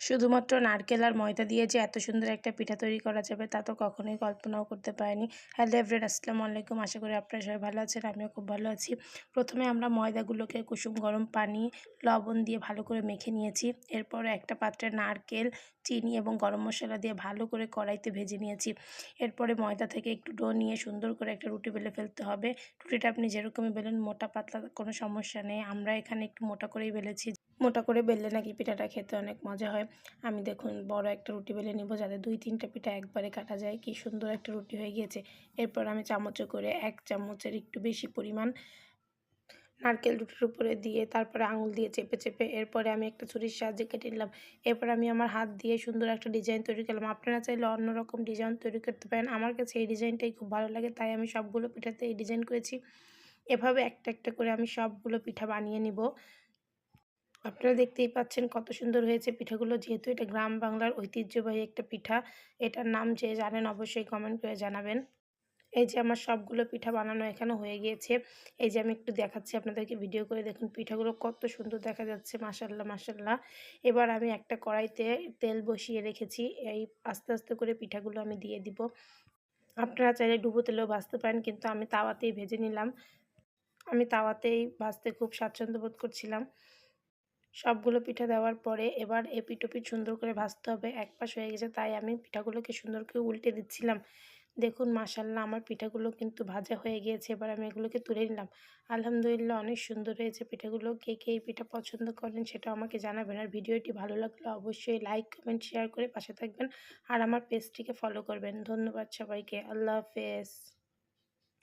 শুধুমাত্র নারকেল আর ময়দা দিয়ে যে এত সুন্দর একটা পিঠা তৈরি করা যাবে তা তো কখনোই কল্পনাও করতে পারিনি। হ্যালো এভরিওয়ান, আসসালামু আলাইকুম। আশা করি আপনারা সবাই ভালো আছেন, আমিও খুব ভালো আছি। প্রথমে আমরা ময়দাগুলোকে কুসুম গরম পানি, লবণ দিয়ে ভালো করে মেখে নিয়েছি। এরপর একটা পাত্রে নারকেল, চিনি এবং গরম মশলা দিয়ে ভালো করে কড়াইতে ভেজে নিয়েছি। এরপরে ময়দা থেকে একটু ডো নিয়ে সুন্দর করে একটা রুটি বেলে ফেলতে হবে। রুটিটা আপনি যেরকমই বেলেন, মোটা পাতলা কোনো সমস্যা নেই। আমরা এখানে একটু মোটা করেই বেলেছি। মোটা করে বেললে নাকি পিঠাটা খেতে অনেক মজা হয়। আমি দেখুন বড় একটা রুটি বেলে নিব যাতে 2-3টা পিঠা একবারে কাটা যায়। কি সুন্দর একটা রুটি হয়ে গিয়েছে। এরপর আমি চামচে করে 1 চামচের একটু বেশি পরিমাণ নারকেল রুটির উপরে দিয়ে তারপরে আঙুল দিয়ে চেপে চেপে এরপরে আমি একটা ছুরির সাহায্যে কেটে নিলাম। এরপর আমি আমার হাত দিয়ে সুন্দর একটা ডিজাইন তৈরি করলাম। আপনারা চাইলে অন্য রকম ডিজাইন তৈরি করতে পারেন। আমার কাছে এই ডিজাইনটাই খুব ভালো লাগে, তাই আমি সবগুলো পিঠাতে এই ডিজাইন করেছি। এভাবে একটা একটা করে আমি সবগুলো পিঠা বানিয়ে নিব। আপনারা দেখতেই পাচ্ছেন কত সুন্দর হয়েছে পিঠাগুলো। যেহেতু এটা গ্রাম বাংলার ঐতিহ্যবাহী একটা পিঠা, এটার নাম যে জানেন অবশ্যই কমেন্ট করে জানাবেন। এই যে আমার সবগুলো পিঠা বানানো এখানে হয়ে গিয়েছে। এই যে আমি একটু দেখাচ্ছি আপনাদেরকে, ভিডিও করে দেখুন পিঠাগুলো কত সুন্দর দেখা যাচ্ছে। মাশাআল্লাহ মাশাআল্লাহ। এবার আমি একটা কড়াইতে তেল বসিয়ে রেখেছি। এই আস্তে আস্তে করে পিঠাগুলো আমি দিয়ে দিব। আপনারা চাইলে ডুবো তেলেও ভাজতে পারেন, কিন্তু আমি তাওয়াতেই ভেজে নিলাম। আমি তাওয়াতেই ভাজতে খুব স্বাচ্ছন্দ্য বোধ করছিলাম। সবগুলো পিঠা দেওয়ার পরে এবার এপিঠ ওপিঠ সুন্দর করে ভাজতে হবে। এক পাশ হয়ে গেছে তাই আমি পিঠাগুলোকে সুন্দর করে উল্টে দিচ্ছিলাম। দেখুন মাশাআল্লাহ আমার পিঠাগুলো কিন্তু ভাজা হয়ে গিয়েছে। এবার আমি এগুলোকে তুলে নিলাম। আলহামদুলিল্লাহ অনেক সুন্দর হয়েছে পিঠাগুলো। কে কে এই পিঠা পছন্দ করেন সেটাও আমাকে জানাবেন। আর ভিডিওটি ভালো লাগলে অবশ্যই লাইক, কমেন্ট, শেয়ার করে পাশে থাকবেন। আর আমার পেজটিকে ফলো করবেন। ধন্যবাদ সবাইকে। আল্লাহ হাফেজ।